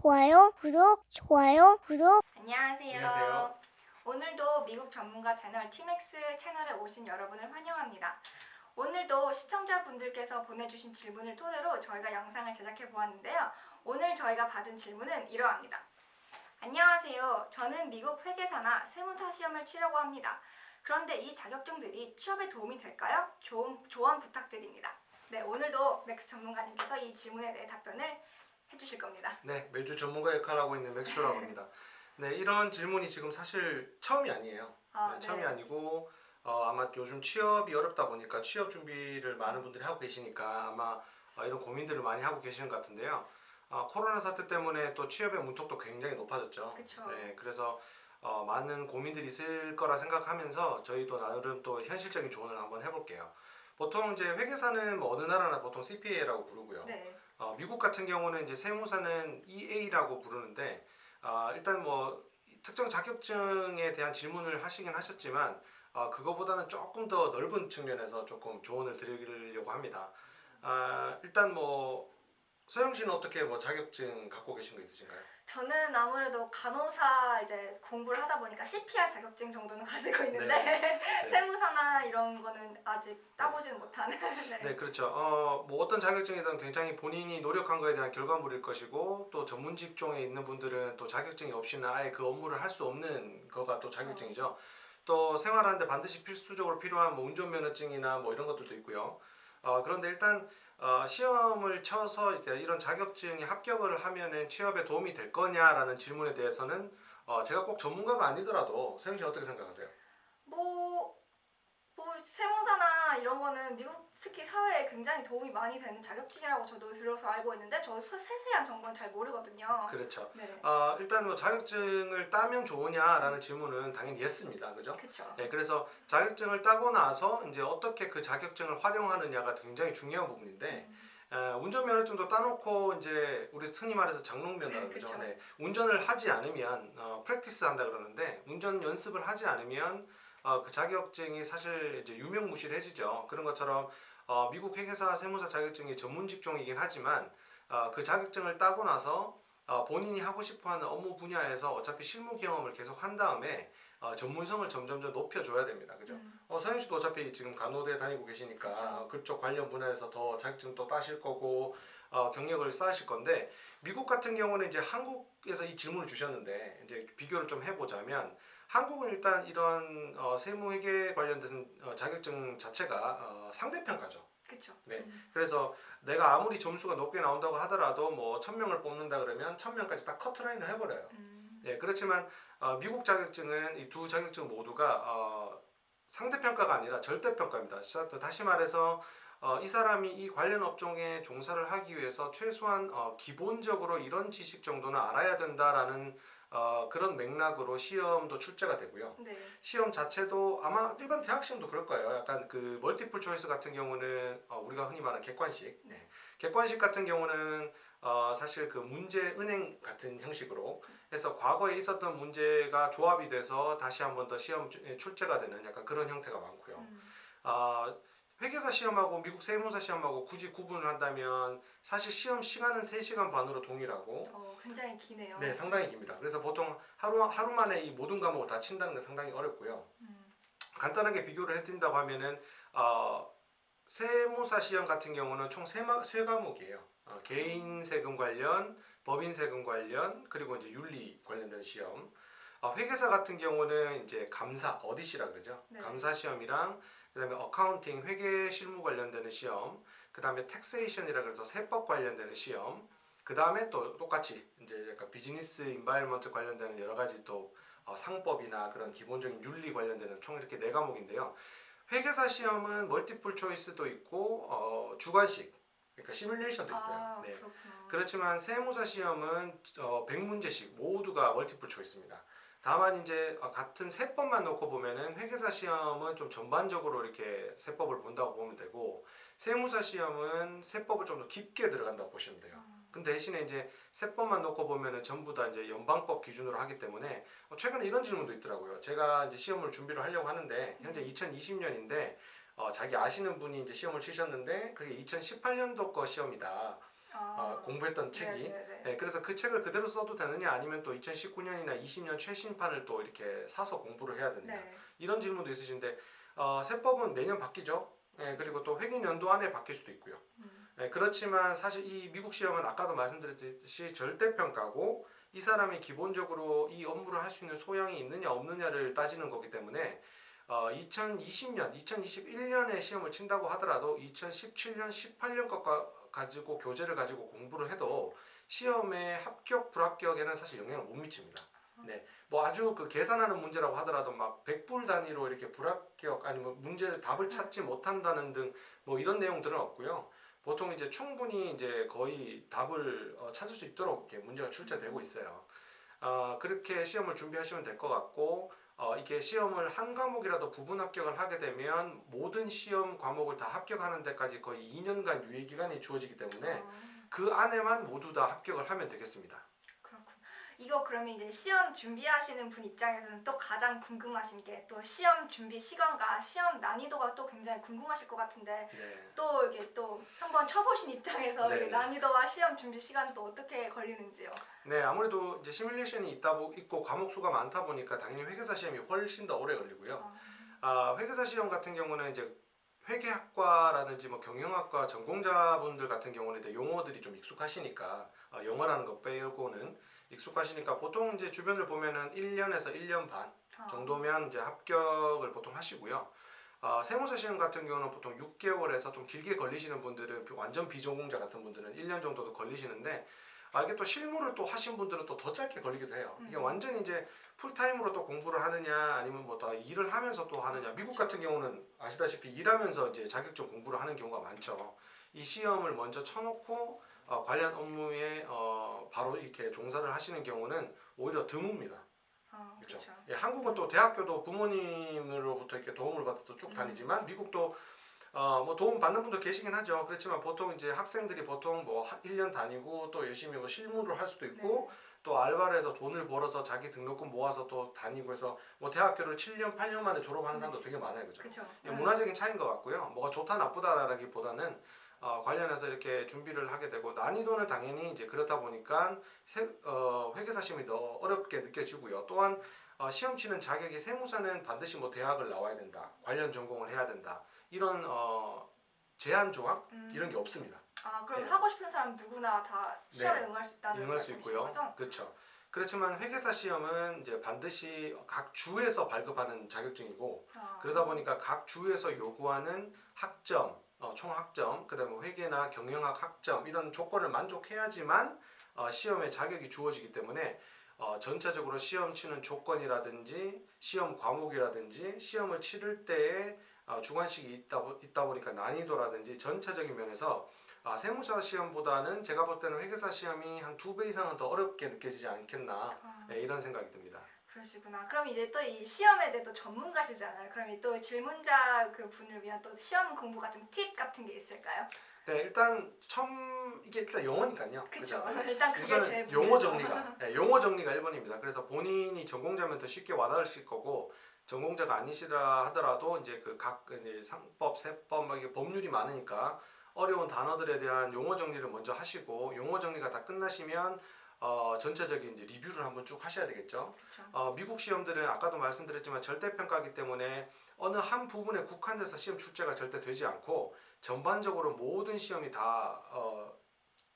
좋아요, 구독. 안녕하세요. 오늘도 미국 전문가 채널 티맥스 채널에 오신 여러분을 환영합니다. 오늘도 시청자분들께서 보내주신 질문을 토대로 저희가 영상을 제작해 보았는데요. 오늘 저희가 받은 질문은 이러합니다. 안녕하세요. 저는 미국 회계사나 세무사 시험을 치려고 합니다. 그런데 이 자격증들이 취업에 도움이 될까요? 조언 부탁드립니다. 네, 오늘도 맥스 전문가님께서 이 질문에 대해 답변을 해주실 겁니다. 네, 매주 전문가 역할을 하고 있는 맥주라고 합니다. 네, 이런 질문이 지금 사실 처음이 아니에요. 네, 처음이 아니고 아마 요즘 취업이 어렵다 보니까 취업 준비를 많은 분들이 하고 계시니까 아마 이런 고민들을 많이 하고 계시는 것 같은데요. 코로나 사태 때문에 또 취업의 문턱도 굉장히 높아졌죠. 그쵸. 네, 그래서 많은 고민들이 있을 거라 생각하면서 저희도 나름 또 현실적인 조언을 한번 해볼게요. 보통 이제 회계사는 뭐 어느 나라나 보통 CPA라고 부르고요. 네. 미국 같은 경우는 이제 세무사는 EA라고 부르는데 일단 뭐 특정 자격증에 대한 질문을 하시긴 하셨지만 그거보다는 조금 더 넓은 측면에서 조금 조언을 드리려고 합니다. 일단 뭐 서영 씨는 어떻게 뭐 자격증 갖고 계신 거 있으신가요? 저는 아무래도 간호사 이제 공부를 하다 보니까 CPR 자격증 정도는 가지고 있는데 네. 세무사나 이런 거는 아직 따보지는 못하는. 네. 네, 그렇죠. 뭐 어떤 자격증이든 굉장히 본인이 노력한 거에 대한 결과물일 것이고 또 전문 직종에 있는 분들은 또 자격증이 없이는 아예 그 업무를 할 수 없는 거가 또 자격증이죠. 또 생활하는데 반드시 필수적으로 필요한 뭐 운전면허증이나 뭐 이런 것들도 있고요. 그런데 일단 시험을 쳐서 이런 자격증에 합격을 하면은 취업에 도움이 될 거냐라는 질문에 대해서는 제가 꼭 전문가가 아니더라도 세영 씨는 어떻게 생각하세요? 뭐 세무사나 이런 거는 미국 특히 사회에 굉장히 도움이 많이 되는 자격증이라고 저도 들어서 알고 있는데 저 세세한 정보는 잘 모르거든요. 그렇죠. 네. 일단 뭐 자격증을 따면 좋으냐라는 질문은 당연히 예스입니다. 그죠? 그렇죠. 네, 그래서 자격증을 따고 나서 이제 어떻게 그 자격증을 활용하느냐가 굉장히 중요한 부분인데 운전면허증도 따놓고 이제 우리 흔히 말해서 장롱면허 그죠? 그쵸. 네, 운전을 하지 않으면 프랙티스 한다 그러는데 운전 연습을 하지 않으면 그 자격증이 사실 이제 유명무실해지죠. 그런 것처럼 미국 회계사 세무사 자격증이 전문 직종이긴 하지만 그 자격증을 따고 나서 본인이 하고 싶어하는 업무 분야에서 어차피 실무 경험을 계속 한 다음에 전문성을 점점점 높여줘야 됩니다. 그죠? 서영 씨도 어차피 지금 간호대 다니고 계시니까 그쵸. 그쪽 관련 분야에서 더 자격증도 따실 거고 경력을 쌓으실 건데 미국 같은 경우는 이제 한국에서 이 질문을 주셨는데 이제 비교를 좀 해보자면 한국은 일단 이런 세무회계 관련된 자격증 자체가 상대평가죠. 그렇죠. 네. 그래서 내가 아무리 점수가 높게 나온다고 하더라도 뭐 1000명을 뽑는다 그러면 1000명까지 다 커트라인을 해버려요. 예, 그렇지만 미국 자격증은 이 두 자격증 모두가 상대평가가 아니라 절대평가입니다. 다시 말해서 이 사람이 이 관련 업종에 종사를 하기 위해서 최소한 기본적으로 이런 지식 정도는 알아야 된다라는 그런 맥락으로 시험도 출제가 되고요. 네. 시험 자체도 아마 일반 대학 시험도 그럴 거예요. 약간 그 멀티플 초이스 같은 경우는 우리가 흔히 말하는 객관식. 네. 객관식 같은 경우는 사실 그 문제 은행 같은 형식으로 해서 과거에 있었던 문제가 조합이 돼서 다시 한 번 더 시험에 출제가 되는 약간 그런 형태가 많고요. 회계사 시험하고 미국 세무사 시험하고 굳이 구분을 한다면 사실 시험 시간은 3시간 반으로 동일하고 굉장히 기네요. 네, 상당히 깁니다. 그래서 보통 하루 만에 이 모든 과목을 다 친다는 건 상당히 어렵고요. 간단하게 비교를 해드린다고 하면은 세무사 시험 같은 경우는 총 세 과목이에요. 개인 세금 관련, 법인 세금 관련, 그리고 이제 윤리 관련된 시험. 회계사 같은 경우는 이제 감사, 어디시라 그러죠. 네. 감사 시험이랑 그다음에 어카운팅, 회계 실무 관련되는 시험, 그다음에 텍세이션이라 그래서 세법 관련되는 시험, 그다음에 또 똑같이 이제 약간 비즈니스 인바이러먼트 관련되는 여러 가지 또 상법이나 그런 기본적인 윤리 관련되는 총 이렇게 네 과목인데요. 회계사 시험은 멀티플 초이스도 있고 주관식, 그러니까 시뮬레이션도 있어요. 네. 그렇구나. 그렇지만 세무사 시험은 100문제씩 모두가 멀티플 초이스입니다. 다만 이제 같은 세법만 놓고 보면은 회계사 시험은 좀 전반적으로 이렇게 세법을 본다고 보면 되고 세무사 시험은 세법을 좀 더 깊게 들어간다고 보시면 돼요. 근데 대신에 이제 세법만 놓고 보면은 전부 다 이제 연방법 기준으로 하기 때문에 최근에 이런 질문도 있더라고요. 제가 이제 시험을 준비를 하려고 하는데 현재 2020년인데 자기 아시는 분이 이제 시험을 치셨는데 그게 2018년도 거 시험이다. 공부했던 책이. 네네네. 네, 그래서 그 책을 그대로 써도 되느냐 아니면 또 2019년이나 20년 최신판을 또 이렇게 사서 공부를 해야 되느냐 네. 이런 질문도 있으신데 세법은 매년 바뀌죠. 네, 그리고 또 회계 연도 안에 바뀔 수도 있고요. 네, 그렇지만 사실 이 미국 시험은 아까도 말씀드렸듯이 절대평가고 이 사람이 기본적으로 이 업무를 할 수 있는 소양이 있느냐 없느냐를 따지는 거기 때문에 2020년, 2021년에 시험을 친다고 하더라도 2017년, 18년 것 가지고 교재를 가지고 공부를 해도 시험의 합격, 불합격에는 사실 영향을 못 미칩니다. 네, 뭐 아주 그 계산하는 문제라고 하더라도 막 100불 단위로 이렇게 불합격 아니면 문제를 답을 찾지 못한다는 등 뭐 이런 내용들은 없고요. 보통 이제 충분히 이제 거의 답을 찾을 수 있도록 이렇게 문제가 출제되고 있어요. 그렇게 시험을 준비하시면 될 것 같고 이게 시험을 한 과목이라도 부분 합격을 하게 되면 모든 시험 과목을 다 합격하는 데까지 거의 2년간 유예 기간이 주어지기 때문에 그 안에만 모두 다 합격을 하면 되겠습니다. 그렇군. 이거 그러면 이제 시험 준비하시는 분 입장에서는 또 가장 궁금하신 게 또 시험 준비 시간과 시험 난이도가 또 굉장히 궁금하실 것 같은데 네. 또 이게 또 한번 쳐보신 입장에서 네. 이게 난이도와 시험 준비 시간 또 어떻게 걸리는지요? 네, 아무래도 이제 시뮬레이션이 있고 과목 수가 많다 보니까 당연히 회계사 시험이 훨씬 더 오래 걸리고요. 회계사 시험 같은 경우는 이제 회계학과라든지 뭐 경영학과 전공자분들 같은 경우는 이제 용어들이 좀 익숙하시니까 영어라는 거 빼고는 익숙하시니까 보통 이제 주변을 보면은 1년에서 1년 반 정도면 이제 합격을 보통 하시고요. 세무사 시험 같은 경우는 보통 6개월에서 좀 길게 걸리시는 분들은 완전 비전공자 같은 분들은 1년 정도도 걸리시는데 이게 또 실무를 또 하신 분들은 또 더 짧게 걸리기도 해요. 이게 완전히 이제 풀타임으로 또 공부를 하느냐 아니면 뭐 다 일을 하면서 또 하느냐. 미국 같은 경우는 아시다시피 일하면서 이제 자격증 공부를 하는 경우가 많죠. 이 시험을 먼저 쳐놓고 관련 업무에 바로 이렇게 종사를 하시는 경우는 오히려 드뭅니다. 그렇죠. 그렇죠. 예, 한국은 또 대학교도 부모님으로부터 이렇게 도움을 받아서 쭉 다니지만 미국도 뭐 도움 받는 분도 계시긴 하죠. 그렇지만 보통 이제 학생들이 보통 뭐 1년 다니고 또 열심히 뭐 실무를 할 수도 있고 또 알바를 해서 돈을 벌어서 자기 등록금 모아서 또 다니고 해서 뭐 대학교를 7년, 8년 만에 졸업하는 사람도 되게 많아요. 그죠? 그렇죠. 예, 문화적인 차이인 것 같고요. 뭐가 좋다 나쁘다라기보다는 관련해서 이렇게 준비를 하게 되고 난이도는 당연히 이제 그렇다 보니까 회계사 시험이 더 어렵게 느껴지고요. 또한 시험 치는 자격이 세무사는 반드시 뭐 대학을 나와야 된다, 관련 전공을 해야 된다 이런 제한 조항 이런 게 없습니다. 그럼 네. 하고 싶은 사람 누구나 다 시험에 응할 수 있다는 응할 수 말씀이신 있고요. 거죠? 그렇죠. 그렇지만 회계사 시험은 이제 반드시 각 주에서 발급하는 자격증이고 그러다 보니까 각 주에서 요구하는 학점, 총 학점, 그다음에 회계나 경영학 학점 이런 조건을 만족해야지만 시험에 자격이 주어지기 때문에 전체적으로 시험 치는 조건이라든지 시험 과목이라든지 시험을 치를 때에 주관식이 있다 보니까 난이도라든지 전체적인 면에서 세무사 시험보다는 제가 볼 때는 회계사 시험이 한 2배 이상은 더 어렵게 느껴지지 않겠나 이런 생각이 듭니다. 그러시구나. 그럼 이제 또 이 시험에 대해 또 전문가시잖아요. 그럼 이 또 질문자 그 분을 위한 또 시험 공부 같은 팁 같은 게 있을까요? 네, 일단 이게 일단 영어니까요. 그렇죠. 그죠? 일단 그게 우선 제일 용어 문제죠. 정리가 용어 정리가 1번입니다. 그래서 본인이 전공자면 더 쉽게 와닿으실 거고 전공자가 아니시라 하더라도 이제 그 각 이제 상법, 세법 막 이게 법률이 많으니까 어려운 단어들에 대한 용어 정리를 먼저 하시고 용어 정리가 다 끝나시면 전체적인 이제 리뷰를 한번 쭉 하셔야 되겠죠. 그렇죠. 미국 시험들은 아까도 말씀드렸지만 절대평가이기 때문에 어느 한 부분에 국한돼서 시험 출제가 절대 되지 않고 전반적으로 모든 시험이 다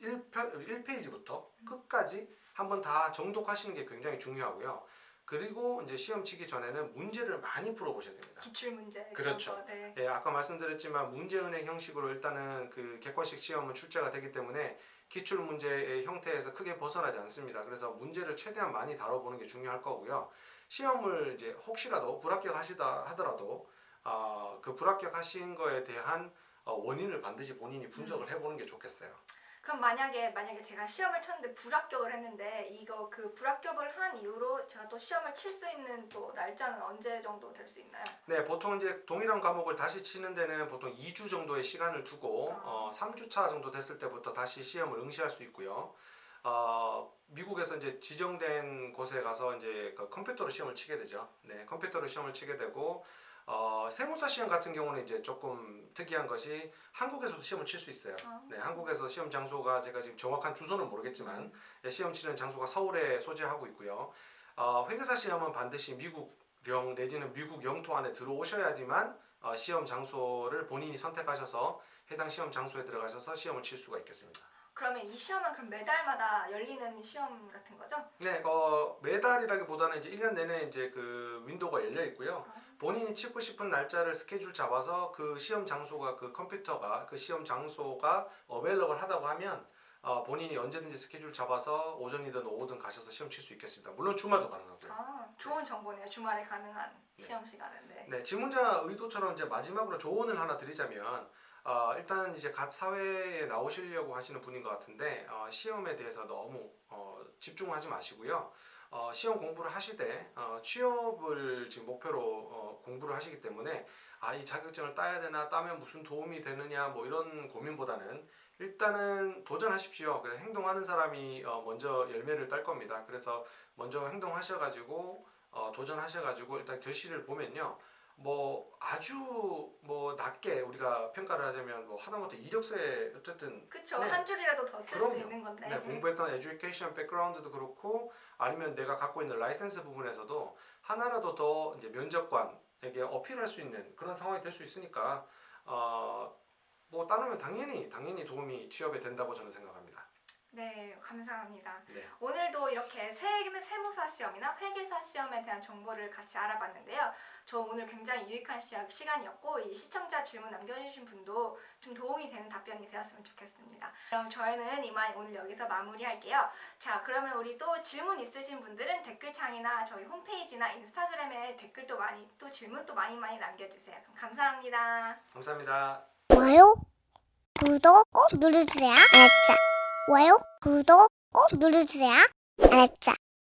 1페이지부터 끝까지 한번 다 정독하시는 게 굉장히 중요하고요. 그리고 이제 시험 치기 전에는 문제를 많이 풀어보셔야 됩니다. 기출 문제. 그렇죠. 거, 네. 예, 아까 말씀드렸지만 문제은행 형식으로 일단은 그 객관식 시험은 출제가 되기 때문에 기출 문제의 형태에서 크게 벗어나지 않습니다. 그래서 문제를 최대한 많이 다뤄보는 게 중요할 거고요. 시험을 이제 혹시라도 불합격하시다 하더라도 그 불합격하신 거에 대한 원인을 반드시 본인이 분석을 해보는 게 좋겠어요. 그럼 만약에 제가 시험을 쳤는데 불합격을 했는데 이거 그 불합격을 한 이후로 제가 또 시험을 칠 수 있는 또 날짜는 언제 정도 될 수 있나요? 네, 보통 이제 동일한 과목을 다시 치는 데는 보통 2주 정도의 시간을 두고 3주차 정도 됐을 때부터 다시 시험을 응시할 수 있고요. 미국에서 이제 지정된 곳에 가서 이제 그 컴퓨터로 시험을 치게 되죠. 네, 컴퓨터로 시험을 치게 되고 세무사 시험 같은 경우는 이제 조금 특이한 것이 한국에서도 시험을 칠 수 있어요. 네, 한국에서 시험 장소가 제가 지금 정확한 주소는 모르겠지만 시험 치는 장소가 서울에 소재하고 있고요. 회계사 시험은 반드시 미국령 내지는 미국 영토 안에 들어오셔야지만 시험 장소를 본인이 선택하셔서 해당 시험 장소에 들어가셔서 시험을 칠 수가 있겠습니다. 그러면 이 시험은 그럼 매달마다 열리는 시험 같은 거죠? 네, 매달이라기보다는 이제 1년 내내 이제 그 윈도우가 열려 있고요. 본인이 치고 싶은 날짜를 스케줄 잡아서 그 시험 장소가 그 컴퓨터가 그 시험 장소가 어베일러블 하다고 하면 본인이 언제든지 스케줄 잡아서 오전이든 오후든 가셔서 시험 칠 수 있겠습니다. 물론 주말도 가능하고요. 좋은 정보네요. 주말에 가능한 네. 시험 시간은. 네. 네, 질문자 의도처럼 이제 마지막으로 조언을 하나 드리자면 일단 이제 갓 사회에 나오시려고 하시는 분인 것 같은데 시험에 대해서 너무 집중하지 마시고요. 시험 공부를 하시되 취업을 지금 목표로 공부를 하시기 때문에 이 자격증을 따야 되나 따면 무슨 도움이 되느냐 뭐 이런 고민보다는 일단은 도전하십시오. 그래 행동하는 사람이 먼저 열매를 딸 겁니다. 그래서 먼저 행동하셔가지고 도전하셔가지고 일단 결실을 보면요. 뭐 아주 뭐 낮게 우리가 평가를 하자면 뭐 하다못해 이력서에 어쨌든 그쵸. 네. 한 줄이라도 더 쓸 수 그럼요. 있는 건데. 네, 공부했던 에듀케이션 백그라운드도 그렇고 아니면 내가 갖고 있는 라이센스 부분에서도 하나라도 더 이제 면접관에게 어필할 수 있는 그런 상황이 될 수 있으니까 뭐 따르면 당연히 도움이 취업에 된다고 저는 생각합니다. 네, 감사합니다. 네. 오늘도 이렇게 세무사 시험이나 회계사 시험에 대한 정보를 같이 알아봤는데요. 저 오늘 굉장히 유익한 시간이었고 이 시청자 질문 남겨주신 분도 좀 도움이 되는 답변이 되었으면 좋겠습니다. 그럼 저희는 이만 오늘 여기서 마무리할게요. 자, 그러면 우리 또 질문 있으신 분들은 댓글창이나 저희 홈페이지나 인스타그램에 댓글도 많이 또 질문도 많이 남겨주세요. 그럼 감사합니다. 감사합니다. 좋아요, 구독 꼭 눌러주세요. 알았죠? 좋아요, 구독 꼭 눌러주세요. 알았죠?